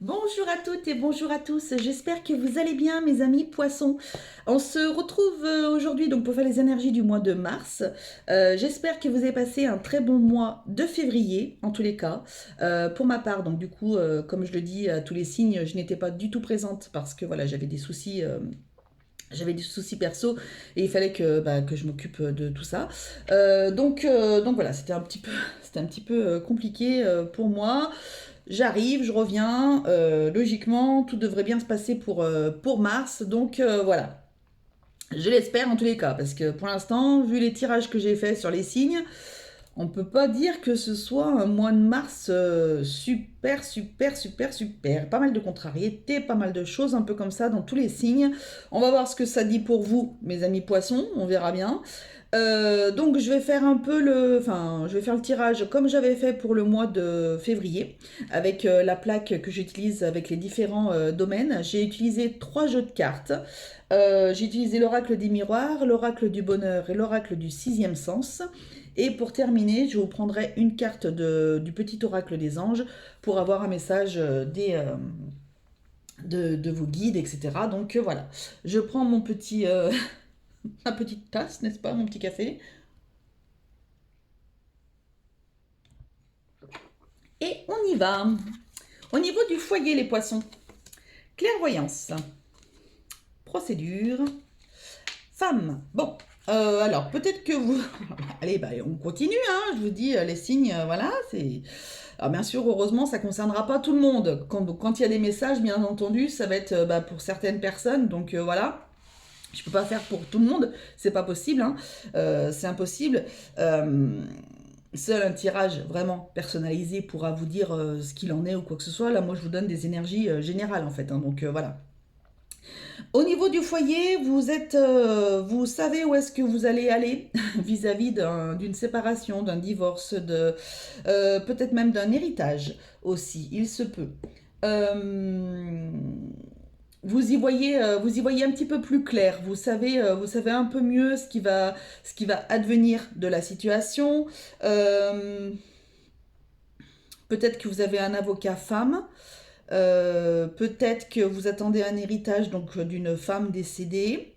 Bonjour à toutes et bonjour à tous, j'espère que vous allez bien mes amis poissons. On se retrouve aujourd'hui donc pour faire les énergies du mois de mars. J'espère que vous avez passé un très bon mois de février en tous les cas. Pour ma part, donc du coup, comme je le dis à tous les signes, je n'étais pas du tout présente parce que voilà, j'avais des soucis. J'avais des soucis perso et il fallait que je m'occupe de tout ça. Donc voilà, c'était un petit peu, c'était un petit peu compliqué pour moi. J'arrive, je reviens. Logiquement, tout devrait bien se passer pour mars. Donc voilà. Je l'espère en tous les cas, parce que pour l'instant, vu les tirages que j'ai faits sur les signes, on peut pas dire que ce soit un mois de mars super, super, super, super. Pas mal de contrariétés, pas mal de choses un peu comme ça dans tous les signes. On va voir ce que ça dit pour vous, mes amis poissons, on verra bien. Donc je vais faire un peu je vais faire le tirage comme j'avais fait pour le mois de février, avec la plaque que j'utilise avec les différents domaines. J'ai utilisé 3 jeux de cartes. J'ai utilisé l'oracle des miroirs, l'oracle du bonheur et l'oracle du sixième sens. Et pour terminer, je vous prendrai une carte du petit oracle des anges pour avoir un message de vos guides, etc. Donc voilà, je prends mon petit, ma petite tasse, n'est-ce pas, mon petit café. Et on y va. Au niveau du foyer, les poissons, clairvoyance, procédure, femme. Bon, alors peut-être que vous... Allez, bah, on continue, hein, je vous dis, les signes, voilà, c'est... Alors bien sûr, heureusement, ça ne concernera pas tout le monde. Quand il y a des messages, bien entendu, ça va être pour certaines personnes, donc voilà. Je ne peux pas faire pour tout le monde, c'est pas possible, hein. C'est impossible. Seul un tirage vraiment personnalisé pourra vous dire ce qu'il en est ou quoi que ce soit. Là, moi, je vous donne des énergies générales en fait, hein, donc voilà. Au niveau du foyer, vous savez où est-ce que vous allez aller vis-à-vis d'une séparation, d'un divorce, peut-être même d'un héritage aussi. Il se peut. Euh, vous y voyez un petit peu plus clair. Vous savez un peu mieux ce qui va advenir de la situation. Euh, Peut-être que vous avez un avocat femme. Peut-être que vous attendez un héritage donc d'une femme décédée.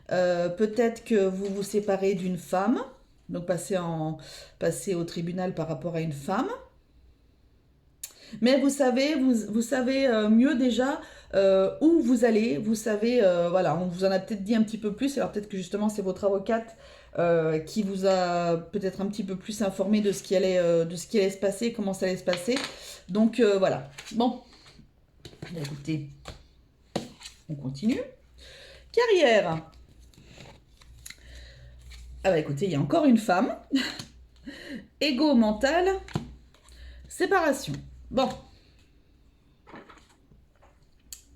Peut-être que vous vous séparez d'une femme, donc passer au tribunal par rapport à une femme. Mais vous savez mieux déjà où vous allez. Vous savez, voilà, on vous en a peut-être dit un petit peu plus. Alors peut-être que justement c'est votre avocate qui vous a peut-être un petit peu plus informé de ce qui allait se passer, comment ça allait se passer. Donc voilà. Bon, écoutez, on continue. Carrière. Ah bah écoutez, il y a encore une femme. Ego mental. Séparation. Bon.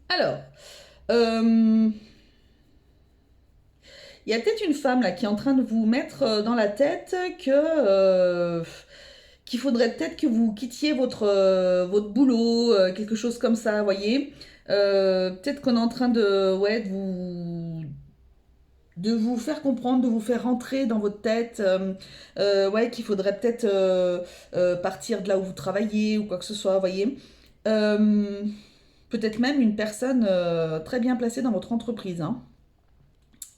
Alors. Euh, Il y a peut-être une femme là qui est en train de vous mettre dans la tête qu'il faudrait peut-être que vous quittiez votre boulot, quelque chose comme ça, vous voyez. Peut-être qu'on est en train de vous faire comprendre, de vous faire rentrer dans votre tête, ouais, qu'il faudrait peut-être partir de là où vous travaillez ou quoi que ce soit, vous voyez. Euh, Peut-être même une personne très bien placée dans votre entreprise, hein,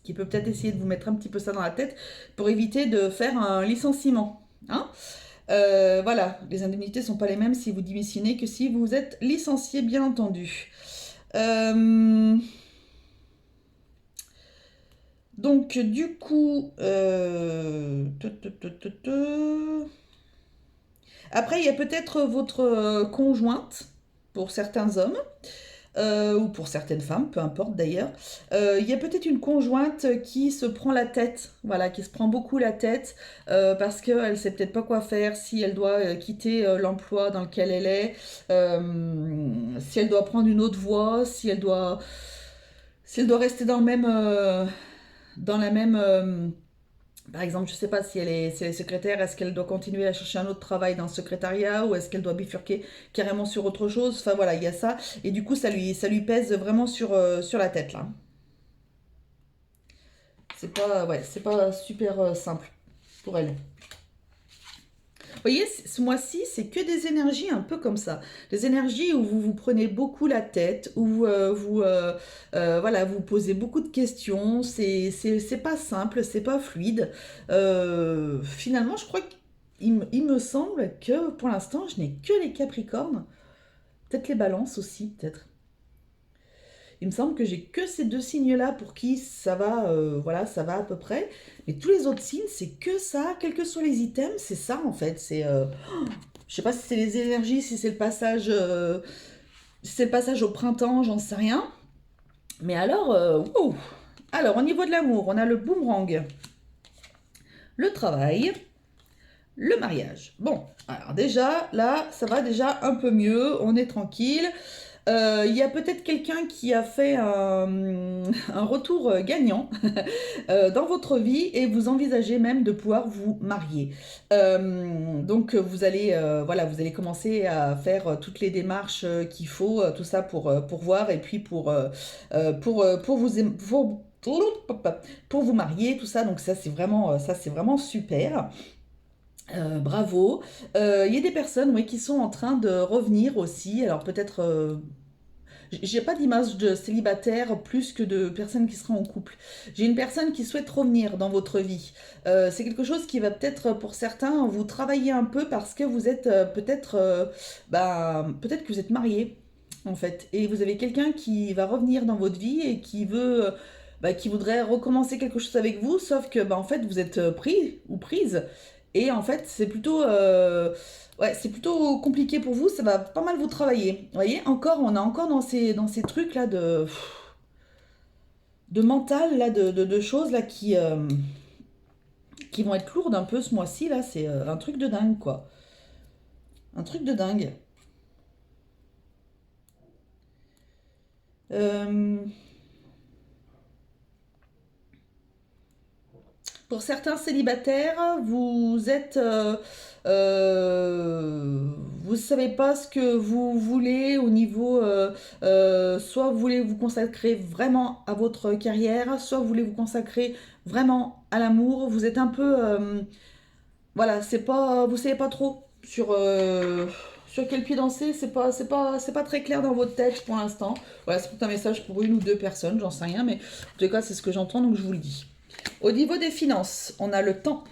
qui peut peut-être essayer de vous mettre un petit peu ça dans la tête pour éviter de faire un licenciement. Hein. Voilà, les indemnités ne sont pas les mêmes si vous démissionnez que si vous êtes licencié, bien entendu. Euh, donc, du coup, après, il y a peut-être votre conjointe pour certains hommes. Ou pour certaines femmes, peu importe d'ailleurs. Il y a peut-être une conjointe qui se prend la tête, voilà, qui se prend beaucoup la tête parce qu'elle ne sait peut-être pas quoi faire, si elle doit quitter l'emploi dans lequel elle est, si elle doit prendre une autre voie, si elle doit rester dans la même par exemple, je ne sais pas si elle est secrétaire, est-ce qu'elle doit continuer à chercher un autre travail dans le secrétariat ou est-ce qu'elle doit bifurquer carrément sur autre chose. Enfin voilà, il y a ça. Et du coup, ça lui pèse vraiment sur la tête là. C'est pas, ouais, c'est pas super simple pour elle. Vous voyez, ce mois-ci, c'est que des énergies un peu comme ça. Des énergies où vous vous prenez beaucoup la tête, où voilà, vous posez beaucoup de questions. C'est pas simple, c'est pas fluide. Finalement, je crois qu'il me semble que pour l'instant, je n'ai que les Capricornes. Peut-être les Balances aussi, peut-être. Il me semble que j'ai que ces deux signes-là pour qui ça va, voilà, ça va à peu près. Mais tous les autres signes, c'est que ça, quels que soient les items, c'est ça en fait. Je sais pas si c'est les énergies, si c'est le passage au printemps, j'en sais rien. Mais alors, wow. Alors au niveau de l'amour, on a le boomerang, le travail, le mariage. Bon, alors déjà, là, ça va déjà un peu mieux, on est tranquille. Il y a peut-être quelqu'un qui a fait un retour gagnant dans votre vie et vous envisagez même de pouvoir vous marier. Donc voilà, vous allez commencer à faire toutes les démarches qu'il faut, tout ça pour voir et puis pour vous marier, tout ça. Donc ça c'est vraiment super. Bravo. Il y a des personnes ouais, qui sont en train de revenir aussi. Alors peut-être j'ai pas d'image de célibataire plus que de personnes qui seraient en couple. J'ai une personne qui souhaite revenir dans votre vie. C'est quelque chose qui va peut-être pour certains vous travailler un peu parce que vous êtes peut-être que vous êtes marié en fait et vous avez quelqu'un qui va revenir dans votre vie et qui voudrait recommencer quelque chose avec vous, sauf que en fait vous êtes pris ou prise et en fait ouais, c'est plutôt compliqué pour vous, ça va pas mal vous travailler. Vous voyez, on est encore dans ces trucs là de mental, là, de choses là qui vont être lourdes un peu ce mois-ci, là, c'est un truc de dingue, quoi. Un truc de dingue. Euh, Pour certains célibataires, vous savez pas ce que vous voulez au niveau, soit vous voulez vous consacrer vraiment à votre carrière, soit vous voulez vous consacrer vraiment à l'amour. Vous êtes un peu, voilà, vous savez pas trop sur quel pied danser. C'est pas très clair dans votre tête pour l'instant. Voilà, c'est peut-être un message pour une ou deux personnes, j'en sais rien, mais en tout cas c'est ce que j'entends donc je vous le dis. Au niveau des finances, on a le temps,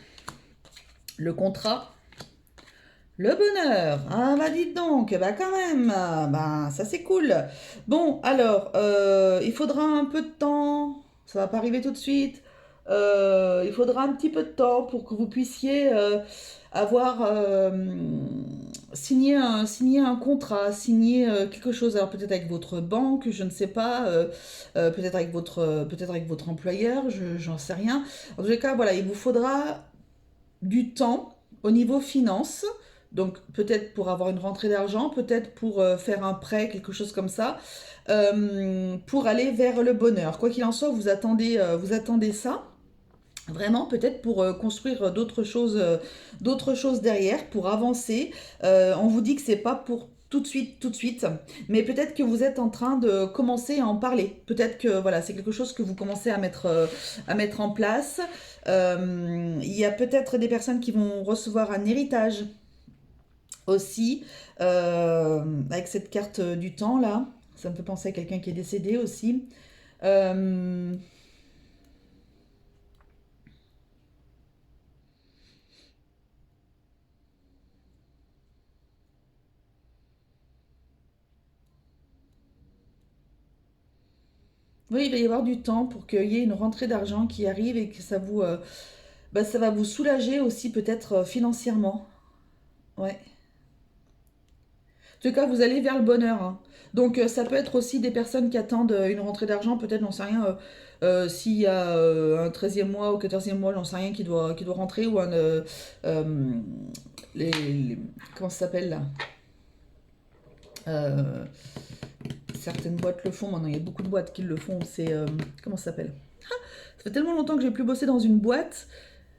le contrat, le bonheur. Ah bah dites donc, bah quand même, bah ça c'est cool. Bon, alors, il faudra un peu de temps, ça va pas arriver tout de suite. Il faudra un petit peu de temps pour que vous puissiez avoir signé un contrat, signé quelque chose. Alors peut-être avec votre banque, je ne sais pas, peut-être avec votre employeur, j'en sais rien. En tous les cas, voilà, il vous faudra du temps au niveau finance. Donc peut-être pour avoir une rentrée d'argent, peut-être pour faire un prêt, quelque chose comme ça, pour aller vers le bonheur. Quoi qu'il en soit, vous attendez ça. Vraiment, peut-être pour construire d'autres choses derrière, pour avancer. On vous dit que c'est pas pour tout de suite, mais peut-être que vous êtes en train de commencer à en parler. Peut-être que voilà, c'est quelque chose que vous commencez à mettre en place. Il y a peut-être des personnes qui vont recevoir un héritage aussi, avec cette carte du temps là. Ça me fait penser à quelqu'un qui est décédé aussi. Euh, Oui, il va y avoir du temps pour qu'il y ait une rentrée d'argent qui arrive et que ça va vous soulager aussi peut-être financièrement. Ouais. En tout cas, vous allez vers le bonheur, hein. Donc ça peut être aussi des personnes qui attendent une rentrée d'argent, peut-être, j'en sais rien, s'il y a un 13e mois ou 14e mois, j'en sais rien, qui doit rentrer, ou euh, comment ça s'appelle là? Euh, Certaines boîtes le font, maintenant il y a beaucoup de boîtes qui le font, comment ça s'appelle? Ça fait tellement longtemps que j'ai plus bossé dans une boîte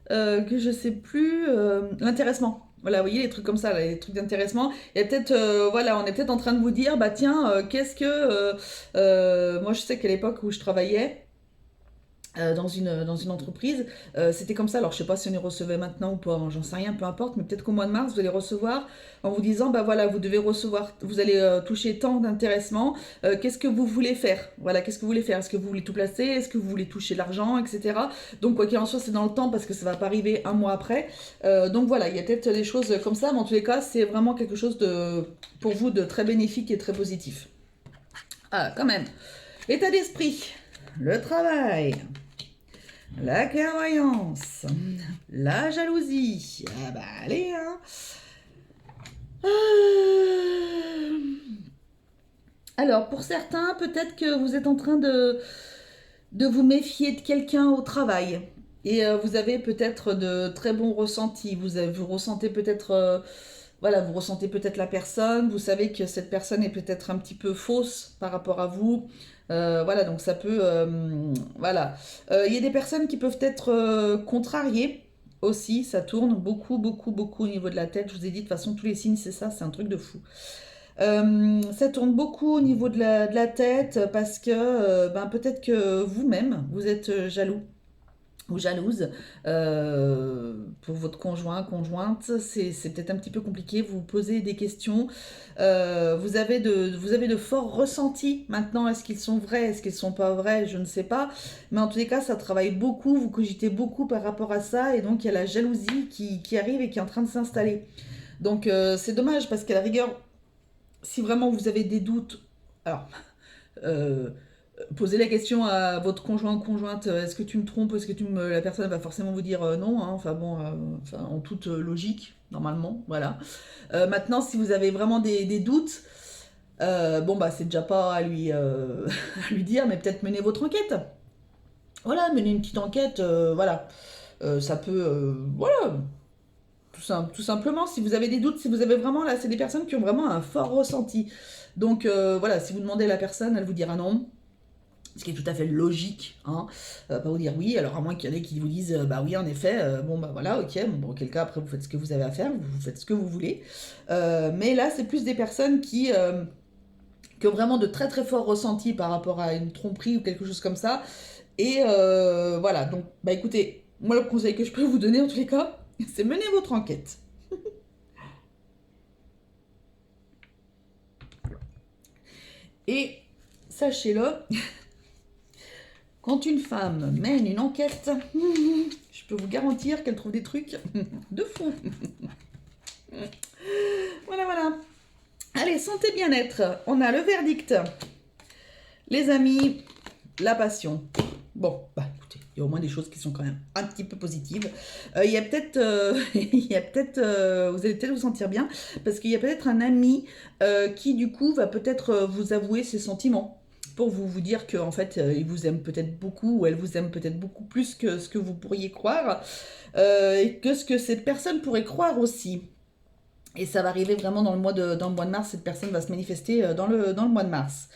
que je sais plus. L'intéressement. Voilà, vous voyez, les trucs comme ça, là, les trucs d'intéressement. Et peut-être, voilà, on est peut-être en train de vous dire, bah tiens, qu'est-ce que. Moi, je sais qu'à l'époque où je travaillais, dans une entreprise. C'était comme ça, alors je sais pas si on les recevait maintenant ou pas, hein, j'en sais rien, peu importe, mais peut-être qu'au mois de mars, vous allez recevoir en vous disant, bah voilà, vous devez recevoir, vous allez toucher tant d'intéressement, qu'est-ce que vous voulez faire? Voilà, qu'est-ce que vous voulez faire? Est-ce que vous voulez tout placer? Est-ce que vous voulez toucher de l'argent, etc. Donc quoi qu'il en soit, c'est dans le temps parce que ça va pas arriver un mois après. Donc voilà, il y a peut-être des choses comme ça, mais en tous les cas, c'est vraiment quelque chose de, pour vous, de très bénéfique et très positif. Ah, quand même. État d'esprit, le travail, la clairvoyance, la jalousie. Ah bah allez, hein. Alors, pour certains, peut-être que vous êtes en train de vous méfier de quelqu'un au travail. Et vous avez peut-être de très bons ressentis. Vous ressentez peut-être voilà, vous ressentez peut-être la personne, vous savez que cette personne est peut-être un petit peu fausse par rapport à vous. Voilà, donc ça peut... voilà. Il y a des personnes qui peuvent être contrariées aussi, ça tourne beaucoup, beaucoup, beaucoup au niveau de la tête. Je vous ai dit, de toute façon, tous les signes, c'est ça, c'est un truc de fou. Ça tourne beaucoup au niveau de la tête parce que ben, peut-être que vous-même, vous êtes jaloux ou jalouse pour votre conjoint, conjointe, c'est peut-être un petit peu compliqué, vous vous posez des questions, vous avez de forts ressentis maintenant, est-ce qu'ils sont vrais, est-ce qu'ils sont pas vrais, je ne sais pas, mais en tous les cas ça travaille beaucoup, vous cogitez beaucoup par rapport à ça, et donc il y a la jalousie qui arrive et qui est en train de s'installer. Donc c'est dommage parce qu'à la rigueur, si vraiment vous avez des doutes, alors euh, posez la question à votre conjoint ou conjointe, est-ce que tu me trompes, est-ce que tu me... La personne va forcément vous dire non, hein, enfin bon, enfin, en toute logique, normalement, voilà. Maintenant, si vous avez vraiment des doutes, bon bah c'est déjà pas à lui, à lui dire, mais peut-être mener votre enquête. Voilà, mener une petite enquête, voilà. Ça peut, voilà, tout simplement, si vous avez des doutes, si vous avez vraiment, là, c'est des personnes qui ont vraiment un fort ressenti. Donc voilà, si vous demandez à la personne, elle vous dira non. Ce qui est tout à fait logique, hein. Pas vous dire oui, alors à moins qu'il y en ait qui vous disent bah oui en effet, bon bah voilà, ok, bon, auquel cas après vous faites ce que vous avez à faire, vous faites ce que vous voulez. Mais là c'est plus des personnes qui ont vraiment de très très forts ressentis par rapport à une tromperie ou quelque chose comme ça. Et voilà, donc bah écoutez, moi le conseil que je peux vous donner en tous les cas, c'est mener votre enquête. Et sachez-le, quand une femme mène une enquête, je peux vous garantir qu'elle trouve des trucs de fou. Voilà, voilà. Allez, santé, bien-être. On a le verdict. Les amis, la passion. Bon, bah écoutez, il y a au moins des choses qui sont quand même un petit peu positives. Il y a peut-être, vous allez peut-être vous sentir bien, parce qu'il y a peut-être un ami qui du coup va peut-être vous avouer ses sentiments, pour vous dire qu'en fait il vous aime peut-être beaucoup, ou elle vous aime peut-être beaucoup plus que ce que vous pourriez croire, et que ce que cette personne pourrait croire aussi. Et ça va arriver vraiment dans le mois de mars, cette personne va se manifester dans le mois de mars.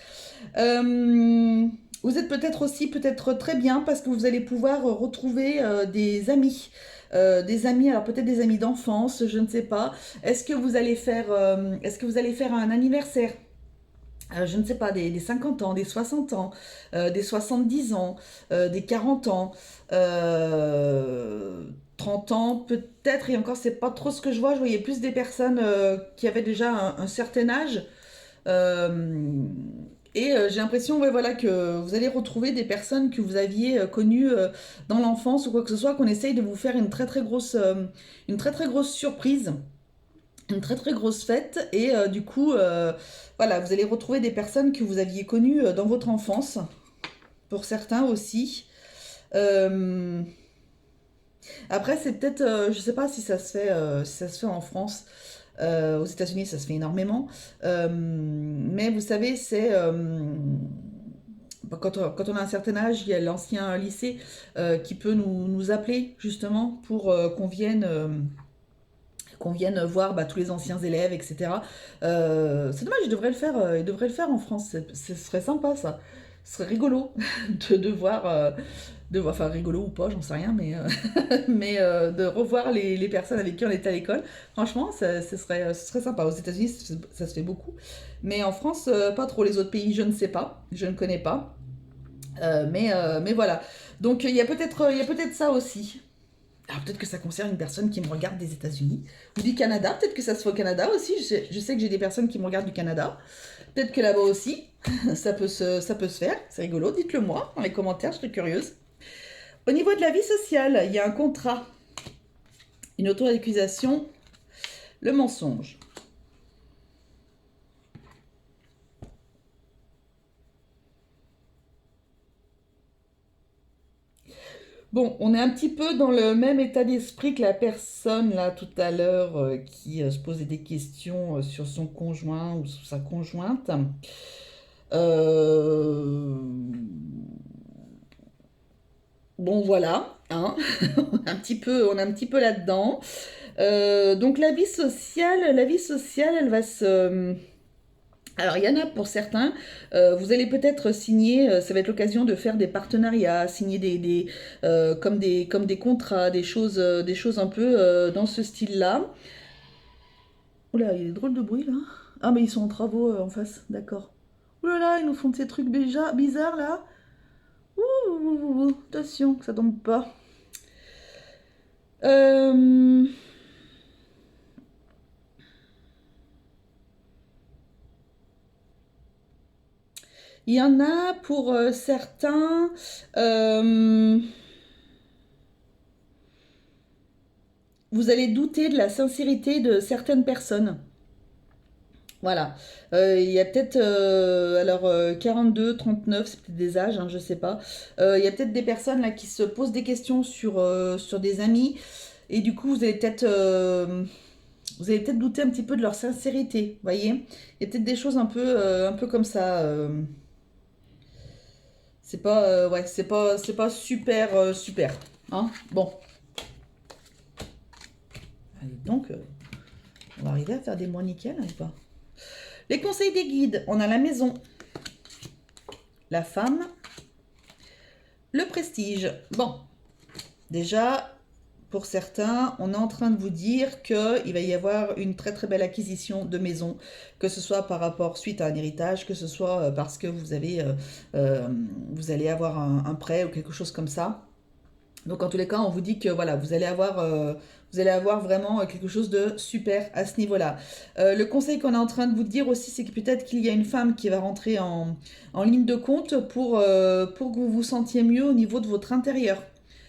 Vous êtes peut-être aussi peut-être très bien parce que vous allez pouvoir retrouver des amis, alors peut-être des amis d'enfance, je ne sais pas. Est-ce que vous allez faire un anniversaire? Je ne sais pas, des 50 ans, des 60 ans, des 70 ans, des 40 ans, 30 ans peut-être, et encore c'est pas trop ce que je vois, je voyais plus des personnes qui avaient déjà un certain âge. Euh, et j'ai l'impression, ouais, voilà, que vous allez retrouver des personnes que vous aviez connues dans l'enfance ou quoi que ce soit, qu'on essaye de vous faire une très très grosse surprise, une très très grosse fête. Et du coup, voilà, vous allez retrouver des personnes que vous aviez connues dans votre enfance, pour certains aussi. Euh, Après, c'est peut-être, je sais pas si ça se fait en France. Aux États-Unis, ça se fait énormément. Mais vous savez, quand on a un certain âge, il y a l'ancien lycée qui peut nous appeler justement pour qu'on vienne voir bah, tous les anciens élèves, etc. C'est dommage, il devrait le faire en France. Ce serait sympa ça. Ce serait rigolo de voir, enfin rigolo ou pas, j'en sais rien, mais, mais de revoir les personnes avec qui on était à l'école. Franchement, ce serait sympa. Aux États-Unis, ça se fait beaucoup. Mais en France, pas trop. Les autres pays, je ne sais pas. Je ne connais pas. Mais voilà. Donc il y a peut-être ça aussi. Alors peut-être que ça concerne une personne qui me regarde des États-Unis ou du Canada. Peut-être que ça se fait au Canada aussi. Je sais que j'ai des personnes qui me regardent du Canada. Peut-être que là-bas aussi, ça peut se faire. C'est rigolo. Dites-le moi dans les commentaires, je serais curieuse. Au niveau de la vie sociale, il y a un contrat, une auto-accusation, le mensonge. Bon, on est un petit peu dans le même état d'esprit que la personne là tout à l'heure qui se posait des questions sur son conjoint ou sur sa conjointe. Euh, Bon voilà, hein. On est un petit peu là-dedans. Donc la vie sociale, elle va se. Alors, il y en a pour certains, vous allez peut-être signer, ça va être l'occasion de faire des partenariats, signer comme des contrats, des choses un peu dans ce style-là. Oula, il y a des drôles de bruit là. Ah, mais ils sont en travaux en face, d'accord. Oula là, ils nous font de ces trucs bizarres là. Ouh, attention, que ça tombe pas. Euh, Il y en a pour certains. euh, Vous allez douter de la sincérité de certaines personnes. Voilà. Il y a peut-être, alors 42, 39, c'est peut-être des âges, hein, je sais pas. Il y a peut-être des personnes là qui se posent des questions sur des amis et du coup vous allez peut-être douter un petit peu de leur sincérité, voyez. Il y a peut-être des choses un peu comme ça. Ouais, c'est pas super super, hein. Bon, allez donc, on va arriver à faire des mois nickel, hein, ou pas? Les conseils des guides, on a la maison, la femme, le prestige. Bon, déjà, pour certains, on est en train de vous dire qu'il va y avoir une très très belle acquisition de maison, que ce soit par rapport suite à un héritage, que ce soit parce que euh, vous allez avoir un prêt ou quelque chose comme ça. Donc en tous les cas, on vous dit que voilà, vous allez avoir vraiment quelque chose de super à ce niveau-là. Le conseil qu'on est en train de vous dire aussi, c'est que peut-être qu'il y a une femme qui va rentrer en ligne de compte pour que vous vous sentiez mieux au niveau de votre intérieur.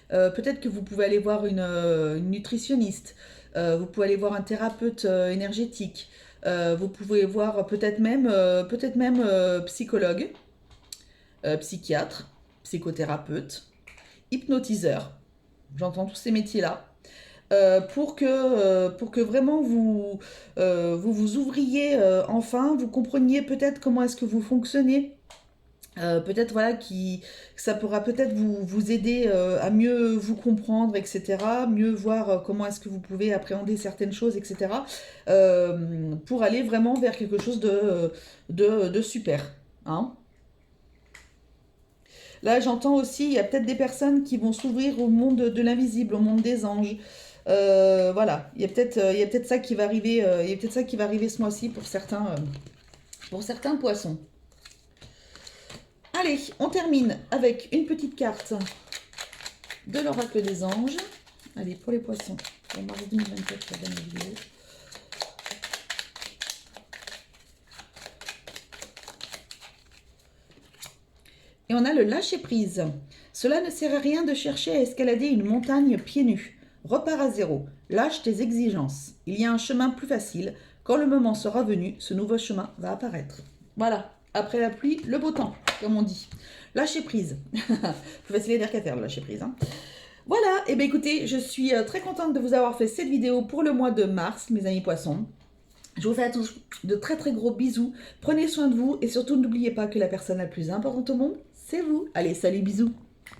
Peut-être que vous pouvez aller voir une nutritionniste, vous pouvez aller voir un thérapeute énergétique, vous pouvez voir peut-être même psychologue, psychiatre, psychothérapeute, hypnotiseur. J'entends tous ces métiers-là. Pour que vraiment vous ouvriez enfin, vous compreniez peut-être comment est-ce que vous fonctionnez. Peut-être voilà que ça pourra peut-être vous aider à mieux vous comprendre, etc. Mieux voir comment est-ce que vous pouvez appréhender certaines choses, etc. Pour aller vraiment vers quelque chose de super. Hein. Là, j'entends aussi, il y a peut-être des personnes qui vont s'ouvrir au monde de l'invisible, au monde des anges. Voilà, il y a peut-être ça qui va arriver, il y a peut-être ça qui va arriver ce mois-ci pour certains poissons. Allez, on termine avec une petite carte de l'oracle des anges. Allez, pour les poissons, pour mars 2024, la dernière vidéo. Et on a le lâcher-prise. Cela ne sert à rien de chercher à escalader une montagne pieds nus. Repars à zéro. Lâche tes exigences. Il y a un chemin plus facile. Quand le moment sera venu, ce nouveau chemin va apparaître. Voilà. Après la pluie, le beau temps, comme on dit. Lâcher prise. Plus facile à dire qu'à faire, le lâcher prise. Hein. Voilà. Et bien écoutez, je suis très contente de vous avoir fait cette vidéo pour le mois de mars, mes amis poissons. Je vous fais à tous de très très gros bisous. Prenez soin de vous et surtout n'oubliez pas que la personne la plus importante au monde, c'est vous. Allez, salut, bisous.